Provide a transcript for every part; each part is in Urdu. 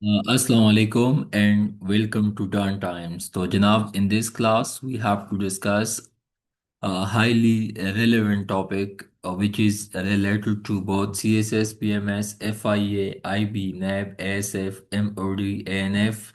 Assalamu alaikum and welcome to Turn Times. So, Janab, in this class, we have to discuss a highly relevant topic which is related to both CSS, PMS, FIA, IB, NAB, ASF, MOD, ANF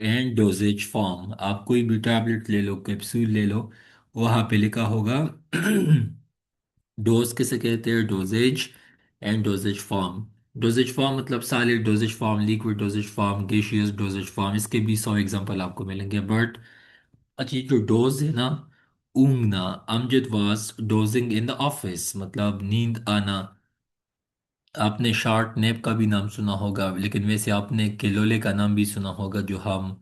and dosage form, آپ کوئی بھی ٹیبلٹ لے لو، کیپسول لے لو، وہاں پہ لکھا ہوگا ڈوز کسے کہتے ہیں، dosage and dosage form. Dosage form مطلب solid dosage form, liquid dosage form, gaseous dosage form, اس کے بھی 100 ایگزامپل آپ کو ملیں گے۔ بٹ اچھی جو ڈوز ہے نا، اونگنا، Amjad was dozing in the office, مطلب نیند آنا۔ آپ نے شارٹ نیپ کا بھی نام سنا ہوگا، لیکن ویسے آپ نے کیلولے کا نام بھی سنا ہوگا، جو ہم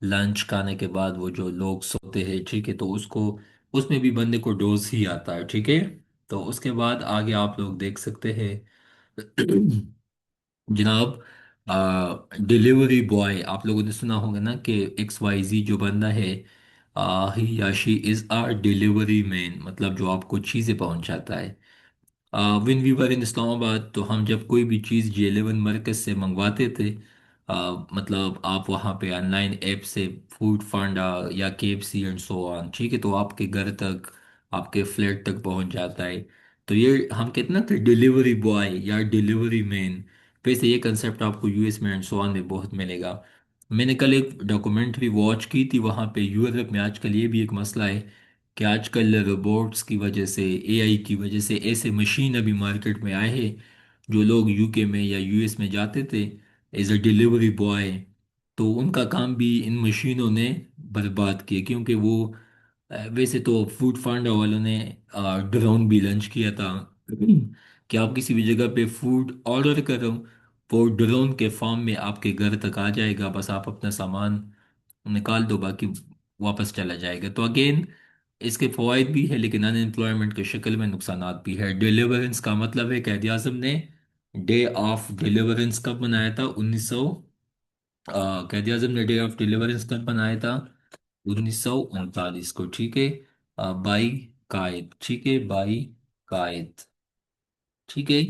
لنچ کھانے کے بعد وہ جو لوگ سوتے ہیں، ٹھیک ہے، تو اس کو، اس میں بھی بندے کو ڈوز ہی آتا ہے، ٹھیک ہے۔ تو اس کے بعد آگے آپ لوگ دیکھ سکتے ہیں جناب، ڈیلیوری بوائے، آپ لوگوں نے سنا ہوگا نا کہ ایکس وائی زی جو بندہ ہے، ہی یا شی از آ ڈیلیوری مین، مطلب جو آپ کو چیزیں پہنچاتا ہے۔ وین وی ور ان اسلام آباد، تو ہم جب کوئی بھی چیز J11 مرکز سے منگواتے تھے، مطلب آپ وہاں پہ آن لائن ایپ سے فوڈ فانڈا یا KFC اینڈ سو آن، ٹھیک ہے، تو آپ کے گھر تک، آپ کے فلیٹ تک پہنچ جاتا ہے۔ تو یہ ہم کہتے ہیں نا کہ ڈیلیوری بوائے یا ڈیلیوری مین، ویسے یہ کنسیپٹ آپ کو US میں اینڈ سو آن میں بہت ملے گا۔ میں نے کل ایک ڈاکومنٹری واچ کی تھی، وہاں پہ یورپ میں آج کل یہ بھی ایک مسئلہ ہے کہ آج کل روبوٹس کی وجہ سے، AI کی وجہ سے، ایسے مشین ابھی مارکیٹ میں آئے ہیں، جو لوگ UK میں یا US میں جاتے تھے ایز اے ڈیلیوری بوائے، تو ان کا کام بھی ان مشینوں نے برباد کیا، کیونکہ وہ ویسے تو فوڈ فانڈا والوں نے ڈرون بھی لانچ کیا تھا کہ آپ کسی بھی جگہ پہ فوڈ آرڈر کرو، وہ ڈرون کے فارم میں آپ کے گھر تک آ جائے گا، بس آپ اپنا سامان نکال دو، باقی واپس چلا جائے گا۔ تو اگین اس کے فوائد بھی ہے، لیکن ان امپلائمنٹ کے شکل میں نقصانات بھی ہے۔ ڈیلیورنس کا مطلب ہے، قائد اعظم نے ڈے آف ڈیلیورنس کب منایا تھا؟ 1900، قائد اعظم نے ڈے آف ڈیلیورنس کب منایا تھا؟ 1939 کو، ٹھیک ہے، بائی قائد، ٹھیک ہے، بائی قائد، ٹھیک ہے۔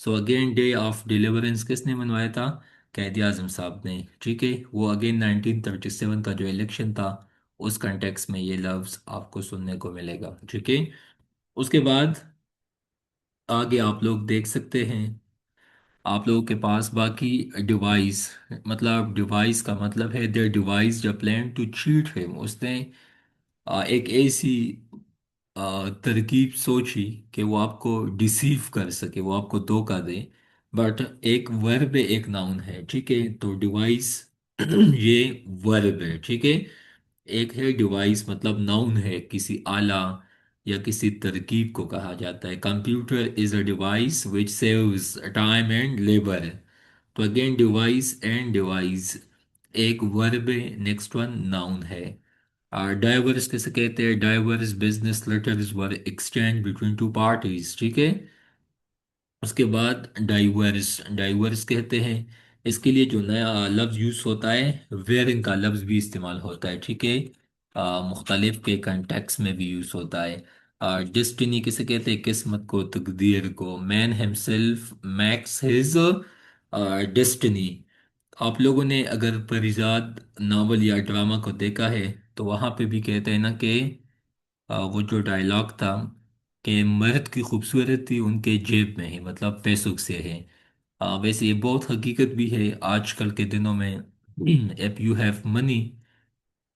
So again day of deliverance کس نے منوایا تھا؟ قائد اعظم صاحب نے، ٹھیک ہے۔ وہ اگین 1937 کا جو الیکشن تھا، اس کنٹیکس میں یہ لفظ آپ کو سننے کو ملے گا، ٹھیک ہے۔ اس کے بعد آگے آپ لوگ دیکھ سکتے ہیں، آپ لوگوں کے پاس باقی ڈیوائس، مطلب ڈیوائس کا مطلب ہے دیر ڈیوائس جو پلان ٹو چیٹ ہم، اس نے ایک ایسی ترکیب سوچی کہ وہ آپ کو ڈیسیو کر سکے، وہ آپ کو دھوکہ دے۔ بٹ ایک ورب ایک ناؤن ہے، ٹھیک ہے، تو ڈیوائس یہ ورب ہے، ٹھیک ہے۔ ایک ہے ڈیوائس، مطلب ناؤن ہے، کسی آلہ یا کسی ترکیب کو کہا جاتا ہے۔ Computer is a device which saves time and labour, تو اگین ڈیوائس اینڈ ڈیوائس ایک ورب ہے، نیکسٹ ون ناؤن ہے۔ ڈائیورس کیسے کہتے ہیں؟ ڈائیورس بزنس لیٹرز ور ایکسچینج بٹوین ٹو پارٹیز، ٹھیک ہے۔ اس کے بعد ڈائیورس، ڈائیورس کہتے ہیں، اس کے لیے جو نیا لفظ یوز ہوتا ہے، ویئرنگ کا لفظ بھی استعمال ہوتا ہے، ٹھیک ہے، مختلف کے کنٹیکس میں بھی یوز ہوتا ہے۔ ڈسٹنی کسے کہتے ہیں؟ قسمت کو، تقدیر کو۔ مین ہمسیلف میکس ہز ڈسٹنی۔ آپ لوگوں نے اگر پریزاد ناول یا ڈرامہ کو دیکھا ہے، تو وہاں پہ بھی کہتے ہیں نا کہ وہ جو ڈائلاگ تھا کہ مرد کی خوبصورتی ان کے جیب میں ہے، مطلب پیسوں سے ہے۔ ویسے یہ بہت حقیقت بھی ہے آج کل کے دنوں میں۔ if you have money،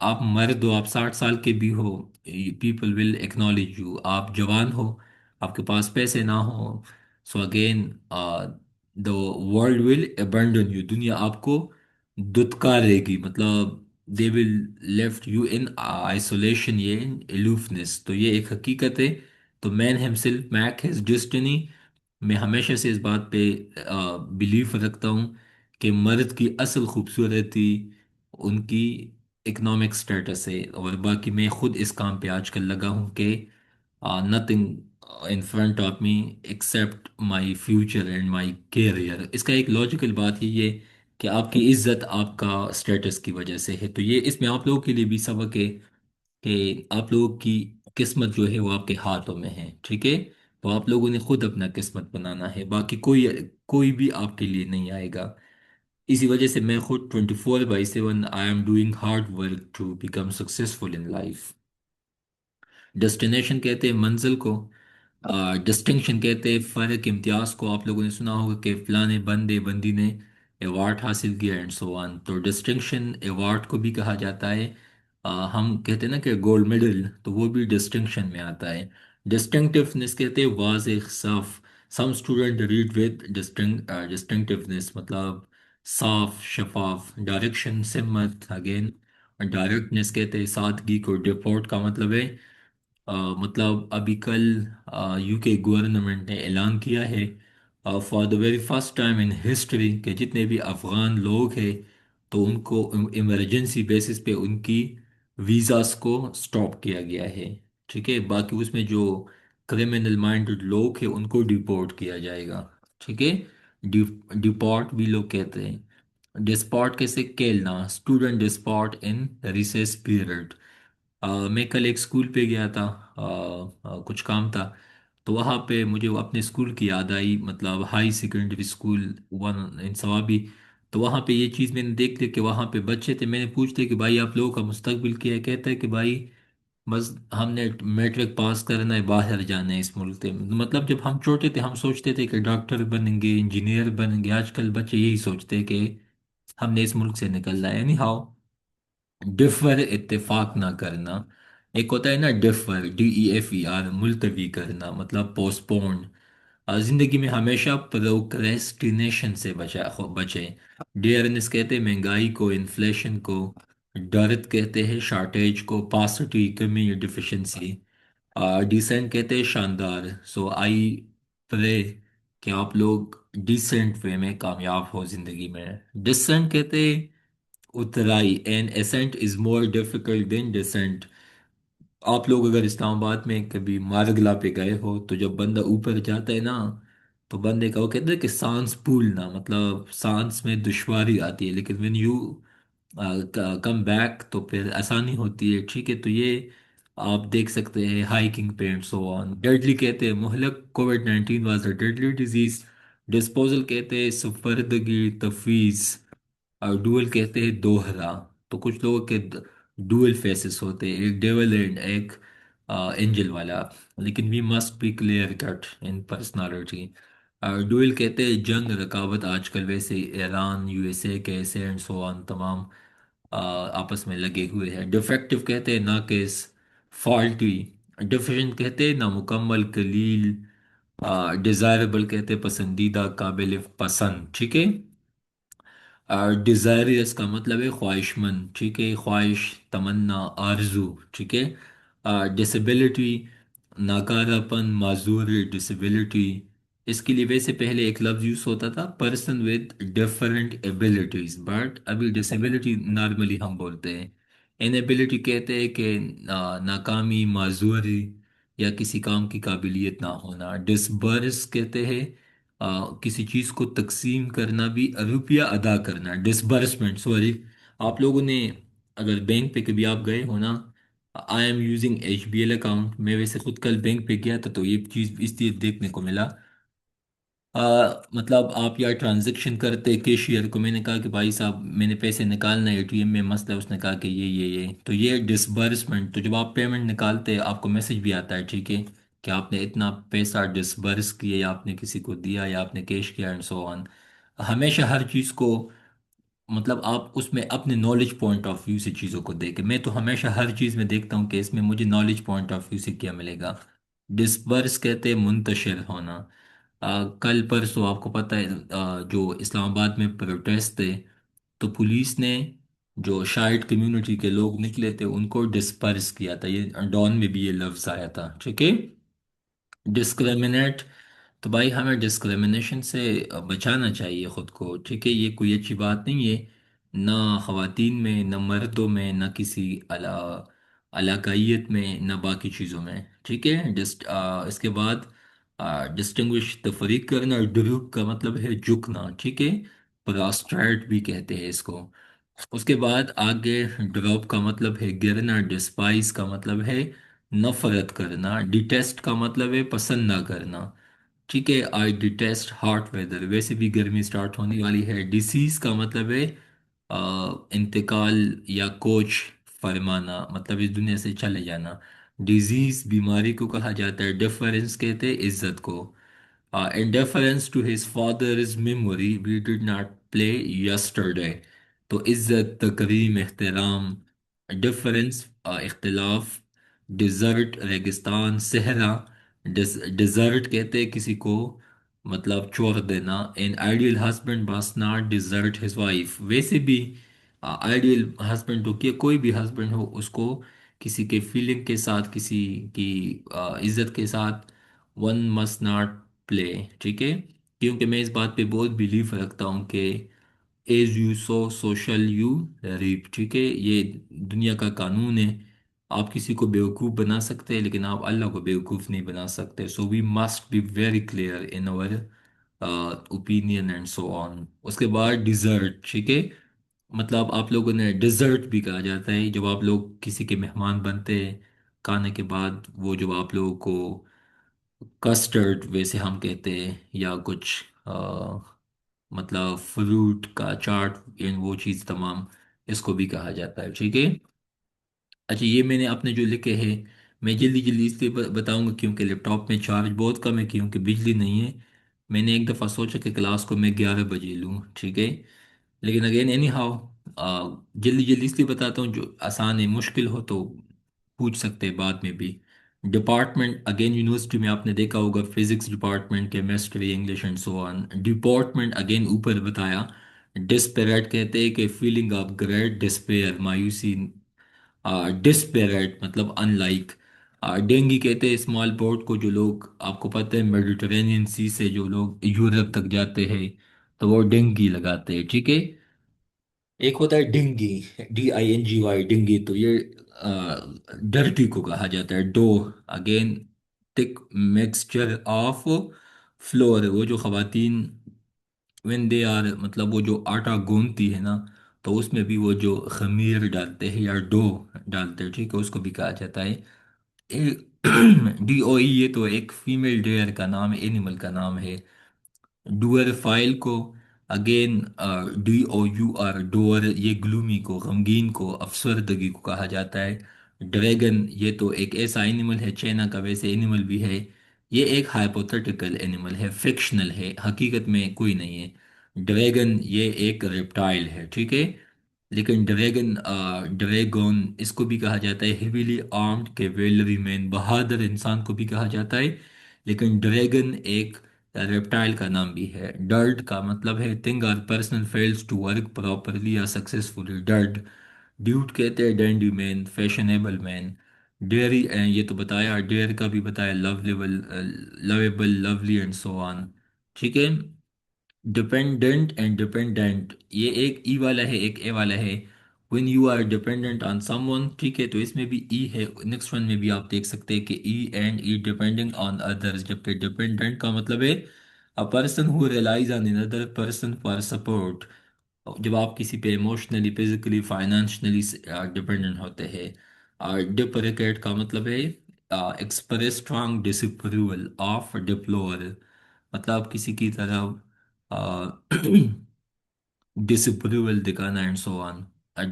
آپ مرد ہو، آپ 60 سال کے بھی ہو، پیپل ول ایکنالج یو۔ آپ جوان ہو، آپ کے پاس پیسے نہ ہو، so again the world will abandon you, دنیا آپ کو دتکارے گی، مطلب they will left you in isolation, یہ الوفنس، تو یہ ایک حقیقت ہے۔ تو man himself make his destiny, میں ہمیشہ سے اس بات پہ بلیف رکھتا ہوں کہ مرد کی اصل خوبصورتی ان کی اکنامک سٹیٹس ہے، اور باقی میں خود اس کام پہ آج کل لگا ہوں کہ nothing in front of me except my future and my career. اس کا ایک لاجیکل بات یہ ہے کہ آپ کی عزت آپ کا سٹیٹس کی وجہ سے ہے، تو یہ اس میں آپ لوگوں کے لیے بھی سبق ہے کہ آپ لوگوں کی قسمت جو ہے وہ آپ کے ہاتھوں میں ہے، ٹھیک ہے۔ تو آپ لوگوں نے خود اپنا قسمت بنانا ہے، باقی کوئی کوئی بھی آپ کے لیے نہیں آئے گا۔ اسی وجہ سے میں خود 24/7 I am doing hard work to become successful in life. Destination کہتے ہیں منزل کو، ڈسٹنکشن کہتے ہیں فرق، امتیاز کو۔ آپ لوگوں نے سنا ہوگا کہ فلانے بندے بندی نے ایوارڈ حاصل کیا اینڈ سو آن. تو ڈسٹنکشن ایوارڈ کو بھی کہا جاتا ہے. ہم کہتے ہیں نا کہ گولڈ میڈل، تو وہ بھی ڈسٹنکشن میں آتا ہے. ڈسٹنکٹیونیس کہتے ہیں واضح صاف. سم اسٹوڈنٹ ریڈ ود ڈسٹنکٹیونیس مطلب صاف شفاف. ڈائریکشن سمت اگین. ڈائریکٹنیس کہتے ہیں سادگی کو. ڈپورٹ کا مطلب ہے مطلب ابھی کل یو کے گورنمنٹ نے اعلان کیا ہے for the very first time in history کہ جتنے بھی افغان لوگ ہیں تو ان کو ایمرجنسی بیسس پہ ان کی ویزاز کو سٹاپ کیا گیا ہے. ٹھیک ہے، باقی اس میں جو کرمنل مائنڈڈ لوگ ہیں ان کو ڈیپورٹ کیا جائے گا. ٹھیک ہے. ڈیپورٹ بھی لوگ کہتے ہیں. ڈسپورٹ کیسے کھیلنا، اسٹوڈنٹ ڈسپورٹ ان ریسیس پیریڈ. میں کل ایک اسکول پہ گیا تھا، کچھ کام تھا. تو وہاں پہ مجھے وہ اپنے اسکول کی یاد آئی، مطلب ہائی سیکنڈری اسکول ون ان ثوابی. تو وہاں پہ یہ چیز میں نے دیکھ لی کہ وہاں پہ بچے تھے. میں نے پوچھتے کہ بھائی آپ لوگوں کا مستقبل کیا ہے؟ کہتا ہے کہ بھائی بس ہم نے میٹرک پاس کرنا ہے، باہر جانا ہے اس ملک سے. مطلب جب ہم چھوٹے تھے ہم سوچتے تھے کہ ڈاکٹر بنیں گے، انجینئر بنیں گے. آج کل بچے یہی سوچتے ہیں کہ ہم نے اس ملک سے نکلنا ہے. اینی ہاؤ، ڈفر اتفاق نہ کرنا. ایک ہوتا ہے نا ڈفر، DEFER، ملتوی کرنا مطلب پوسٹ پونڈ. زندگی میں ہمیشہ پروکریسٹینیشن سے بچیں. ڈیئرنس کہتے ہیں مہنگائی کو، انفلیشن کو. ڈرت کہتے ہیں شارٹیج کو، پاسٹی کمی ڈیفیشنسی. ڈیسنٹ کہتے ہیں شاندار. سو آئی پرے کہ آپ لوگ ڈیسنٹ وے میں کامیاب ہو زندگی میں. ڈسنٹ کہتے ہیں اترائی. این اسینٹ از مور ڈیفیکلٹ دین ڈسینٹ. آپ لوگ اگر اسلام آباد میں کبھی مارگلا پہ گئے ہو تو جب بندہ اوپر جاتا ہے نا تو بندے کا وہ کہتے ہیں کہ سانس پھولنا، مطلب سانس میں دشواری آتی ہے، لیکن وین یو کم بیک تو پھر آسانی ہوتی ہے. ٹھیک ہے، تو یہ آپ دیکھ سکتے ہیں ہائکنگ پہ اینڈ سو آن. ڈیڈلی کہتے ہیں مہلک، Covid 19 was a deadly disease. Disposal کہتے ہیں سپردگی تفویض. اور ڈوئل کہتے ہیں دوہرا. تو کچھ لوگوں کے ڈوئل فیسز ہوتے ہیں، ایک ڈیول اینڈ ایک اینجل والا. لیکن we must be clear cut in personality. Duel کہتے ہیں جنگ رکاوٹ. آج کل ویسے ایران USA کیسے اینڈ سو آن تمام آپس میں لگے ہوئے ہیں. ڈیفیکٹو کہتے ہیں ناقص، فالٹی. ڈیفیشنٹ کہتے ہیں نامکمل، قلیل. ڈیزائربل کہتے ہیں پسندیدہ، قابل پسند. ٹھیک ہے. ڈیزائریس کا مطلب ہے خواہش مند. ٹھیک ہے، خواہش، تمنا، آرزو. ٹھیک ہے. ڈسیبلٹی ناکارہ پن، معذور. ڈسیبلٹی اس کے لیے ویسے پہلے ایک لفظ یوز ہوتا تھا person with different abilities, but ابھی ڈسیبلٹی نارملی ہم بولتے ہیں. انیبلٹی کہتے ہیں کہ ناکامی، معذوری یا کسی کام کی قابلیت نہ ہونا. ڈسبرس کہتے ہیں کسی چیز کو تقسیم کرنا بھی، روپیہ ادا کرنا. Disbursement sorry. آپ لوگوں نے اگر بینک پہ کبھی آپ گئے ہو نا، I am using HBL account. میں ویسے خود کل بینک پہ گیا تھا تو یہ چیز اس لیے دیکھنے کو ملا. مطلب آپ یا ٹرانزیکشن کرتے کیشیئر کو، میں نے کہا کہ بھائی صاحب میں نے پیسے نکالنا ہے ATM میں، مسئلہ. اس نے کہا کہ یہ تو یہ ڈسبرسمنٹ. تو جب آپ پیمنٹ نکالتے آپ کو میسج بھی آتا ہے، ٹھیک ہے، کہ آپ نے اتنا پیسہ ڈسبرس کیا یا آپ نے کسی کو دیا یا آپ نے کیش کیا اینڈ سو آن. ہمیشہ ہر چیز کو مطلب آپ اس میں اپنے نالج پوائنٹ آف ویو سے چیزوں کو دیکھیں. میں تو ہمیشہ ہر چیز میں دیکھتا ہوں کہ اس میں مجھے نالج پوائنٹ آف ویو سے کیا ملے گا. ڈسبرس کہتے ہیں منتشر ہونا. کل پرسوں آپ کو پتہ ہے جو اسلام آباد میں پروٹیسٹ تھے تو پولیس نے جو شاید کمیونٹی کے لوگ نکلے تھے ان کو ڈسپرس کیا تھا. یہ ڈان میں بھی یہ لفظ آیا تھا. ٹھیک ہے. ڈسکریمنیٹ تو بھائی ہمیں ڈسکریمنیشن سے بچانا چاہیے خود کو. ٹھیک ہے، یہ کوئی اچھی بات نہیں ہے، نہ خواتین میں، نہ مردوں میں، نہ کسی علاقائیت میں، نہ باقی چیزوں میں. ٹھیک ہے. اس کے بعد ڈسٹنگوش تفریق کرنا. ڈروپ کا مطلب ہے جھکنا. ٹھیک ہے. پراسٹریٹ بھی کہتے ہیں اس کو. اس کے بعد آگے ڈراپ کا مطلب ہے گرنا. ڈسپائز کا مطلب ہے نفرت کرنا. ڈیٹیسٹ کا مطلب ہے پسند نہ کرنا. ٹھیک ہے. آئی ڈیٹیسٹ ہاٹ ویدر. ویسے بھی گرمی سٹارٹ ہونے والی ہے. ڈیسیز کا مطلب ہے انتقال یا کوچ فرمانا، مطلب اس دنیا سے چلے جانا. ڈیزیز بیماری کو کہا جاتا ہے. ڈیفرنس کہتے ہیں عزت کو. In deference to his father's memory, we did not play yesterday. تو عزت، تکریم، احترام، ڈفرنس، اختلاف، ڈیزرٹ ریگستان، صحرا، ڈیزرٹ کہتے ہیں کسی کو مطلب چھوڑ دینا. An ideal husband must not desert his wife. ویسے بھی آئیڈیل ہسبینڈ ہو کہ کوئی بھی ہسبینڈ ہو اس کو کسی کے فیلنگ کے ساتھ، کسی کی عزت کے ساتھ ون مسٹ ناٹ پلے. ٹھیک ہے، کیونکہ میں اس بات پہ بہت بلیف رکھتا ہوں کہ as you sow so shall you reap. ٹھیک ہے، یہ دنیا کا قانون ہے. آپ کسی کو بیوقوف بنا سکتے ہیں لیکن آپ اللہ کو بیوقوف نہیں بنا سکتے. So we must be very clear in our opinion and so on. اس کے بعد ڈیزرٹ. ٹھیک ہے، مطلب آپ لوگوں نے ڈیزرٹ بھی کہا جاتا ہے جب آپ لوگ کسی کے مہمان بنتے ہیں کھانے کے بعد. وہ جب آپ لوگوں کو کسٹرڈ ویسے ہم کہتے ہیں، یا کچھ مطلب فروٹ کا چاٹ، وہ چیز تمام اس کو بھی کہا جاتا ہے. ٹھیک ہے. اچھا، یہ میں نے اپنے جو لکھے ہیں میں جلدی جلدی اس لیے بتاؤں گا کیونکہ لیپ ٹاپ میں چارج بہت کم ہے، کیونکہ بجلی نہیں ہے. میں نے ایک دفعہ سوچا کہ کلاس کو میں 11 بجے لوں. ٹھیک ہے، لیکن اگین اینی ہاؤ جلدی جلدی اس لیے بتاتا ہوں، جو آسان ہے مشکل ہو تو پوچھ سکتے ہیں بعد میں بھی. ڈپارٹمنٹ اگین یونیورسٹی میں آپ نے دیکھا ہوگا physics department, chemistry, English and so on. Department again اوپر بتایا. ڈسپیریٹ کہتے ہیں کہ فیلنگ آف گریٹ ڈسپیئر، مایوسی. ڈسپیریٹ مطلب ان لائک. ڈینگی کہتے ہیں اسمال بوٹ کو، جو لوگ آپ کو پتہ ہے میڈیٹرینین سی سے جو لوگ یورپ تک جاتے ہیں تو وہ ڈینگی لگاتے ہیں. ٹھیک ہے. ایک ہوتا ہے ڈنگی، DINGY ڈنگی، تو یہ ڈرٹی کو کہا جاتا ہے. ڈو اگین تھک مکسچر آف فلور. وہ جو خواتین وین دے آر مطلب وہ جو آٹا گوندتی ہے نا تو اس میں بھی وہ جو خمیر ڈالتے ہیں یا ڈو ڈالتے ہیں. ٹھیک ہے، اس کو بھی کہا جاتا ہے DOE. یہ تو ایک فیمیل ڈیئر کا نام ہے، اینیمل کا نام ہے. ڈوئر فائل کو اگین DOUR ڈور، یہ گلومی کو، غمگین کو، افسردگی کو کہا جاتا ہے. ڈریگن یہ تو ایک ایسا اینیمل ہے، چینا کا ویسے اینیمل بھی ہے. یہ ایک ہائپوتھیٹیکل اینیمل ہے، فکشنل ہے، حقیقت میں کوئی نہیں ہے. ڈریگن یہ ایک ریپٹائل ہے. ٹھیک ہے، لیکن ڈریگون اس کو بھی کہا جاتا ہے ہیویلی آرمڈ کیویلری مین، بہادر انسان کو بھی کہا جاتا ہے. لیکن ڈریگن ایک ریپٹائل کا نام بھی ہے. ڈرٹ کا مطلب ہے تھنگ اور person fails to work properly یا سکسیسفلی. ڈرٹ. ڈیوٹ کہتے ہیں ڈینڈی مین، فیشنیبل مین. ڈیئری یہ تو بتایا، ڈیئر کا بھی بتایا لولیبل، لویبل، لولی اینڈ سو آن. ٹھیک ہے. ڈپینڈنٹ اینڈ ڈپینڈنٹ، یہ ایک ای والا ہے ایک اے والا ہے. When you are dependent on someone. ٹھیک ہے، تو اس میں بھی ای ہے. نیکسٹ ون میں بھی آپ دیکھ سکتے ہیں کہ E and E depending on ادرس، جبکہ ڈپینڈنٹ کا مطلب ہے a person who relies on another person for support. جب آپ کسی پہ ایموشنلی، فزیکلی، فائنینشلی ڈپینڈنٹ ہوتے ہیں. اور ڈپریکیٹ کا مطلب ہے express strong disapproval of deplore. مطلب کسی کی طرح ڈس اپروول دکھانا اینڈ سو آن.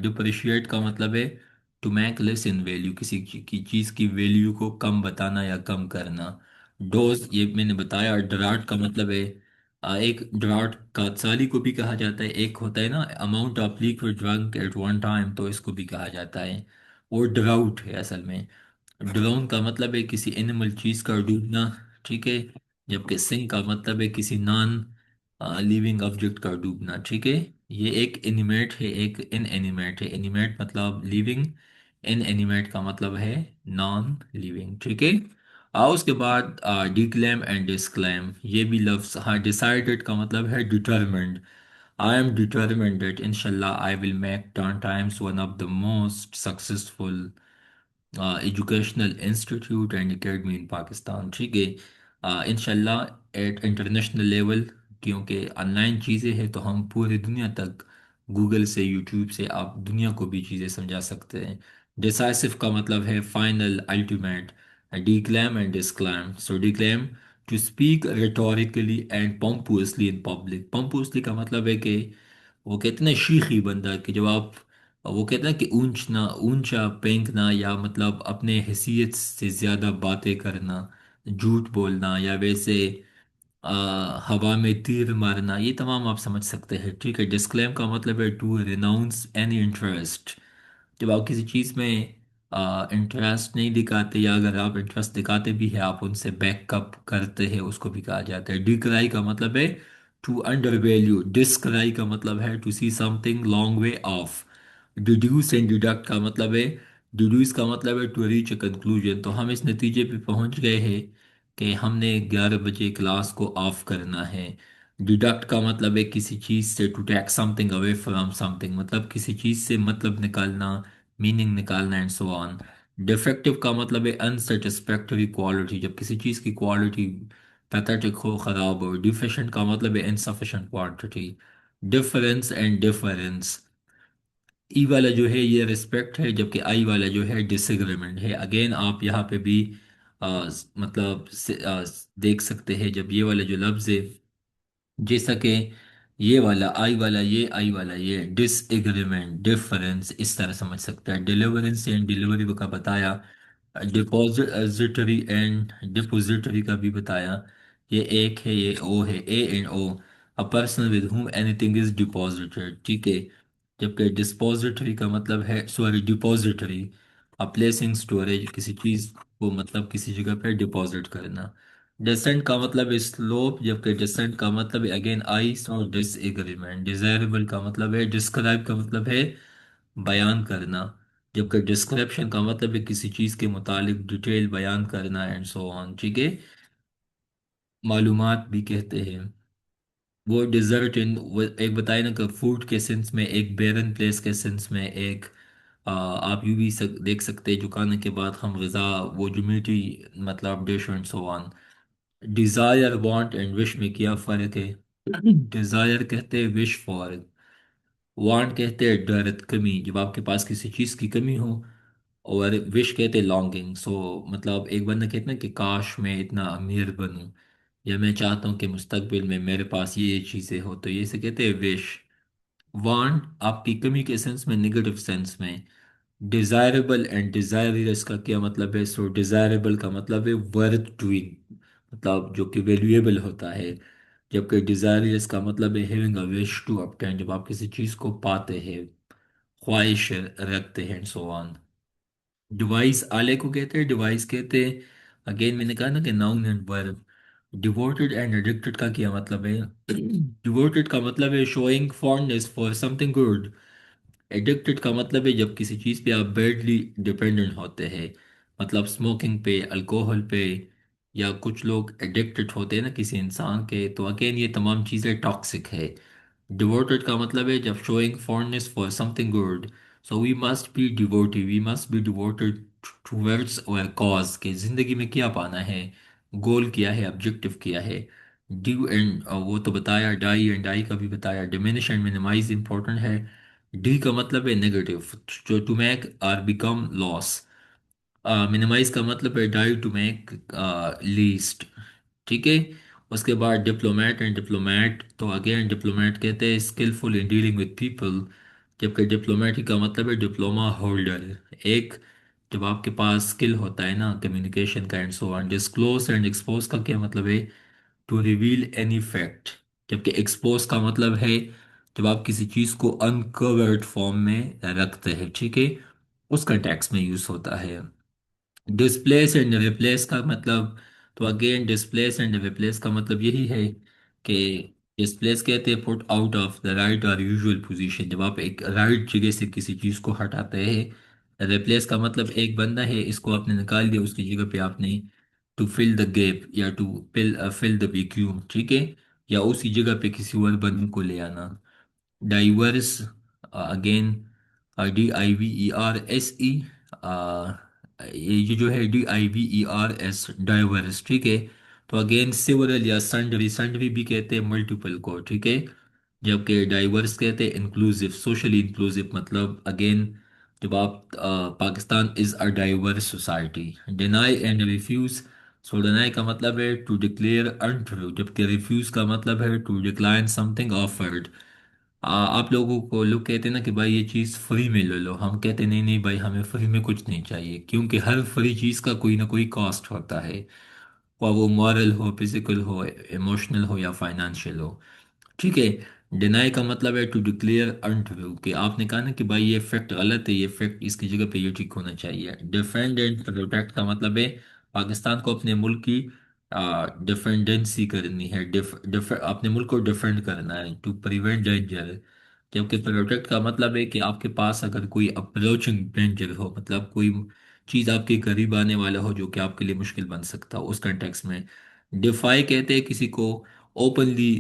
ڈپریشیٹ کا مطلب ہے to make less in value, کسی کی چیز کی ویلیو کو کم بتانا یا کم کرنا. ڈوز یہ میں نے بتایا. ڈراٹ کا مطلب ہے ایک ڈراٹ کا سالی کو بھی کہا جاتا ہے. ایک ہوتا ہے نا amount of liquid drink at one time, تو اس کو بھی کہا جاتا ہے. وہ ڈراؤٹ ہے اصل میں. ڈرون کا مطلب ہے کسی اینیمل چیز کا ڈوبنا. ٹھیک ہے، جبکہ سنک کا مطلب ہے کسی نان لیونگ آبجیکٹ کا ڈوبنا. ٹھیک ہے، یہ ایک اینیمیٹ ہے ایک ان اینیمیٹ ہے. اینیمیٹ مطلب لیونگ، ان اینیمیٹ کا مطلب ہے نان لیونگ. ٹھیک ہے. اس کے بعد ڈیکلیم اینڈ ڈسکلیم، یہ بھی لفظ. ہاں، ڈیسائیڈڈ کا مطلب ہے determined. I am determined that انشاءاللہ I will make turn times one of the most successful educational institute and academy in Pakistan. ٹھیک ہے، انشاءاللہ ایٹ انٹرنیشنل لیول، کیونکہ آن لائن چیزیں ہیں تو ہم پوری دنیا تک گوگل سے، یوٹیوب سے آپ دنیا کو بھی چیزیں سمجھا سکتے ہیں. ڈیسائسو کا مطلب ہے final, ultimate. Declaim and disclaim. So declaim to speak rhetorically and pompously in public. Pompously کا مطلب ہے کہ وہ کہتے ہیں شیخی بندہ، کہ جب آپ وہ کہتے ہیں کہ اونچنا، اونچا پھینکنا، یا مطلب اپنے حیثیت سے زیادہ باتیں کرنا، جھوٹ بولنا، یا ویسے ہوا میں تیر مارنا، یہ تمام آپ سمجھ سکتے ہیں، ٹھیک ہے۔ ڈسکلیم کا مطلب ہے ٹو ریناؤنس اینی انٹرسٹ، جب آپ کسی چیز میں انٹرسٹ نہیں دکھاتے، یا اگر آپ انٹرسٹ دکھاتے بھی ہیں آپ ان سے بیک اپ کرتے ہیں، اس کو بھی کہا جاتا ہے۔ ڈیکرائی کا مطلب ہے ٹو انڈر ویلیو، ڈسکرائی کا مطلب ہے to see something long way off, deduce and deduct کا مطلب ہے، ڈیڈیوس کا مطلب ہے ٹو ریچ اے کنکلوژن، تو ہم اس نتیجے پہ پہنچ گئے ہیں کہ ہم نے 11 بجے کلاس کو آف کرنا ہے۔ ڈیڈکٹ کا مطلب ہے کسی چیز سے to take something away from something, مطلب کسی چیز سے مطلب نکالنا، میننگ نکالنا اینڈ سو آن۔ ڈیفیکٹو کا مطلب ہے انسیٹسفیکٹری کوالٹی، جب کسی چیز کی کوالٹی پیتھیٹک ہو، خراب ہو۔ ڈیفیشنٹ کا مطلب ہے insufficient quantity. Difference and difference, e والا جو ہے یہ ریسپیکٹ ہے، جبکہ آئی والا جو ہے ڈس ایگریمنٹ ہے۔ اگین آپ یہاں پہ بھی مطلب دیکھ سکتے ہیں، جب یہ والا جو لفظ ہے، جیسا کہ یہ والا آئی والا یہ، آئی والا یہ، ڈس ایگریمنٹ، ڈفرینس، اس طرح سمجھ سکتا ہے۔ ڈیلیورنس اینڈ ڈیلیوری کا بتایا، ڈپوزٹری اینڈ ڈپوزٹری کا بھی بتایا، یہ ایک ہے، یہ او ہے، A and O, a person with whom anything is deposited، ٹھیک ہے۔ جبکہ ڈسپوزٹری کا مطلب ہے، سوری ڈپوزٹری، پلیسنگ اسٹوریج، کسی چیز کو مطلب کسی جگہ پہ ڈپازٹ کرنا۔ ڈسینٹ کا مطلب ہے سلوپ، جبکہ ڈسینٹ کا مطلب ہے اگین آئس اور ڈس ایگریمنٹ۔ ڈیزائربل کا مطلب ہے، ڈسکرائب کا مطلب ہے بیان کرنا، جبکہ ڈسکرپشن کا مطلب ہے کسی چیز کے متعلق ڈیٹیل بیان کرنا اینڈ سو آن، ٹھیک ہے۔ معلومات بھی کہتے ہیں وہ ڈیزرٹ ان، ایک بتائے نا کہ فوڈ کے سینس میں، ایک بیرن پلیس کے سینس میں، ایک آپ یوں بھی دیکھ سکتے ہیں جو کھانے کے بعد ہم غذا، وہ جو میٹھی مطلب dish and so on. Dzire, want and wish میں کیا فرق ہے؟ ڈیزائر کہتے ہیں وش فار، وانٹ کہتے ہیں ڈرت، کمی، جب آپ کے پاس کسی چیز کی کمی ہو، اور وش کہتے ہیں لانگنگ، سو مطلب ایک بندہ کہتا ہے کہ کاش میں اتنا امیر بنوں، یا میں چاہتا ہوں کہ مستقبل میں میرے پاس یہ چیزیں ہو، تو یہ سے کہتے ہیں وش۔ وانٹ آپ کی کمی کے سینس میں، نگیٹو سینس میں۔ ڈیزائربل اینڈ ڈیزائرس کا کیا مطلب ہے؟ سو ڈیزائربل کا مطلب ہے ورتھ ڈوئنگ، مطلب جو کہ ویلیویبل ہوتا ہے، جبکہ ڈیزائرس کا مطلب ہے having a wish to obtain، جب آپ کسی چیز کو پاتے ہیں، خواہش رکھتے ہیں سو آن۔ ڈیوائس آلے کو کہتے ہیں، ڈیوائس کہتے ہیں، اگین میں نے کہا نا کہ ناؤن اینڈ ورب۔ ڈیووٹڈ اینڈ ایڈکٹڈ کا کیا مطلب ہے؟ ڈیووٹڈ کا مطلب ہے showing fondness for something good, addicted کا مطلب ہے جب کسی چیز پہ آپ بیڈلی ڈپینڈنٹ ہوتے ہیں، مطلب اسموکنگ پہ، الکوہل پہ، یا کچھ لوگ ایڈکٹڈ ہوتے ہیں نا کسی انسان کے، تو اگین یہ تمام چیزیں ٹاکسک ہے۔ ڈیووٹڈ کا مطلب ہے جب showing fondness for something good, so we must be devotee, we must be devoted towards our cause, کہ زندگی میں کیا پانا ہے، گول کیا ہے، آبجیکٹو کیا ہے۔ ڈیو اینڈ وہ تو بتایا، ڈائی اینڈ ڈائی کا بھی بتایا۔ ڈیمینش اینڈ منیمائز امپورٹنٹ ہے۔ ڈی کا مطلب ہے نیگیٹو، جو ٹو میک اور بیکم لاس۔ منیمائز کا مطلب ہے ڈائی ٹو میک لیسٹ، ٹھیک ہے۔ اس کے بعد ڈپلومیٹ اینڈ ڈپلومیٹ، تو اگین ڈپلومیٹ کہتے ہیں skilful in dealing with people, جبکہ ڈپلومیٹک کا مطلب ہے ڈپلوما ہولڈر، ایک جب آپ کے پاس اسکل ہوتا ہے نا کمیونیکیشن کا and so on. Disclose and expose کا کیا مطلب ہے؟ ٹو ریویل اینی فیکٹ، جبکہ ایکسپوز کا مطلب ہے جب آپ کسی چیز کو انکورڈ فارم میں رکھتے ہیں، ٹھیک ہے، اس کا ٹیکس میں یوز ہوتا ہے۔ ڈسپلیس اینڈ ریپلیس کا مطلب، تو اگین ڈسپلیس اینڈ ریپلیس کا مطلب یہی ہے کہ ڈسپلیس کہتے ہیں put out of the right اور یوزول پوزیشن، جب آپ ایک رائٹ جگہ سے کسی چیز کو ہٹاتے ہیں۔ ریپلیس کا مطلب ایک بندہ ہے، اس کو آپ نے نکال دیا، اس کی جگہ پہ آپ نے ٹو فل دا گیپ، یا ٹو فل دا ویکیوم، ٹھیک ہے، یا اسی جگہ پہ کسی اور بندے کو لے آنا۔ Divorce, again D I V E R S E, یہ جو ہے D I V E R S, divorce, ٹھیک ہے۔ تو اگین سیورل یا سنڈری، سنڈری بھی کہتے ہیں ملٹیپل کو، ٹھیک ہے، جبکہ ڈائیورس کہتے ہیں انکلوسیو، سوشلی انکلوسیو، مطلب اگین جب آپ Pakistan is a diverse society. Deny and refuse, so deny کا مطلب ہے ٹو ڈکلیئر انٹرو، جبکہ ریفیوز کا مطلب ہے to decline something offered. آپ لوگوں کو لوگ کہتے ہیں نا کہ بھائی یہ چیز فری میں لے لو، ہم کہتے ہیں نہیں نہیں بھائی، ہمیں فری میں کچھ نہیں چاہیے، کیونکہ ہر فری چیز کا کوئی نہ کوئی کاسٹ ہوتا ہے۔ خواہ وہ مورل ہو، فزیکل ہو، ایموشنل ہو یا فائنانشیل ہو. ٹھیک ہے. ڈینائی کا مطلب ہے ٹو ڈکلیئر انٹرو، کہ آپ نے کہا نا کہ بھائی یہ فیکٹ غلط ہے، یہ فیکٹ اس کی جگہ پہ یہ ٹھیک ہونا چاہیے. ڈیفینڈ اینڈ پروٹیکٹ کا مطلب ہے پاکستان کو اپنے ملک کی ڈیفینڈنسی کرنی ہے، اپنے ملک کو ڈیفینڈ کرنا ہے، ٹو پریونٹ ڈینجر. جبکہ پروٹیکٹ کا مطلب ہے کہ آپ کے پاس اگر کوئی اپروچنگ ڈینجر ہو، مطلب کوئی چیز آپ کے قریب آنے والا ہو جو کہ آپ کے لیے مشکل بن سکتا ہو، اس کنٹیکس میں. ڈیفائی کہتے ہیں کسی کو اوپنلی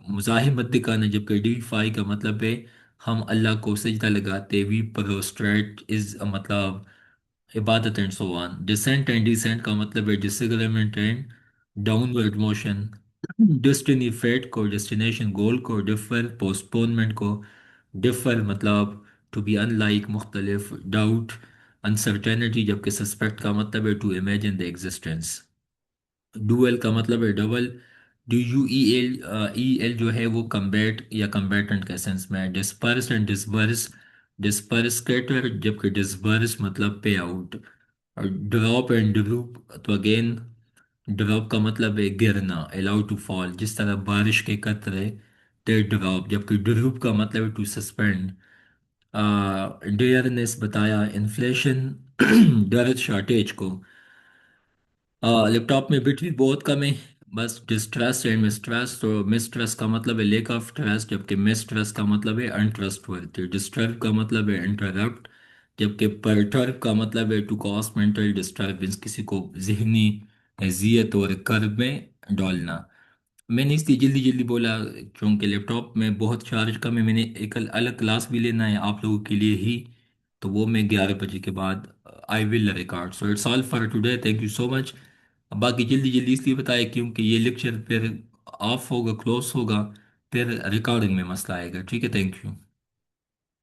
مزاحمت دکھانا، جبکہ ڈیفائی کا مطلب ہے ہم اللہ کو سجدہ لگاتے، وی پروسٹریٹ از مطلب عبادت and so on. Dissent and descent کا مطلب ہے disagreement and downward motion. Destiny fate کو، ڈیسٹینیشن گول کو. ڈفر پوسٹپونمنٹ کو. ڈفر مطلب ٹو بی ان لائک، مختلف. ڈاؤٹ انسرٹینٹی، جبکہ سسپیکٹ کا مطلب ہے to imagine the existence. Dwell کا مطلب ہے double. D U E L, E L جو ہے وہ کمبیٹ یا کمبیٹنٹ کے سینس میں ہے. Disperse and disburse. Disperse cater, جبکہ ڈسبرس مطلب pay out. Drop and drop تو اگین ڈراپ کا مطلب ہے گرنا، الاؤ ٹو فال، جس طرح بارش کے قطرے تے ڈراپ. جبکہ ڈروپ کا مطلب ہے ٹو سسپینڈ. ڈیئرنیس بتایا انفلیشن ڈر شارٹیج کو. لیپ ٹاپ میں بیٹری بہت کم ہے. بس ڈسٹرسٹ اینڈ مسٹرسٹ. تو مسٹرسٹ کا مطلب ہے لیک آف ٹرسٹ، جبکہ مسٹرسٹ کا مطلب ہے انٹرسٹ ورتھی. ڈسٹرب کا مطلب ہے انٹرپٹ، جبکہ پرٹرب کا مطلب ہے ٹو کاز مینٹل ڈسٹربنس، کسی کو ذہنی اذیت اور کرب میں ڈالنا. میں نے اس لیے جلدی جلدی بولا کیونکہ لیپ ٹاپ میں بہت چارج کم ہے. میں نے ایک الگ کلاس بھی لینا ہے آپ لوگوں کے لیے ہی، تو وہ میں 11 بجے کے بعد I will record. So it's all for today, thank you so much. باقی جلدی جلدی اس لیے بتایا کیونکہ یہ لیکچر پھر آف ہوگا، کلوز ہوگا، پھر ریکارڈنگ میں مسئلہ آئے گا. ٹھیک ہے، تھینک یو.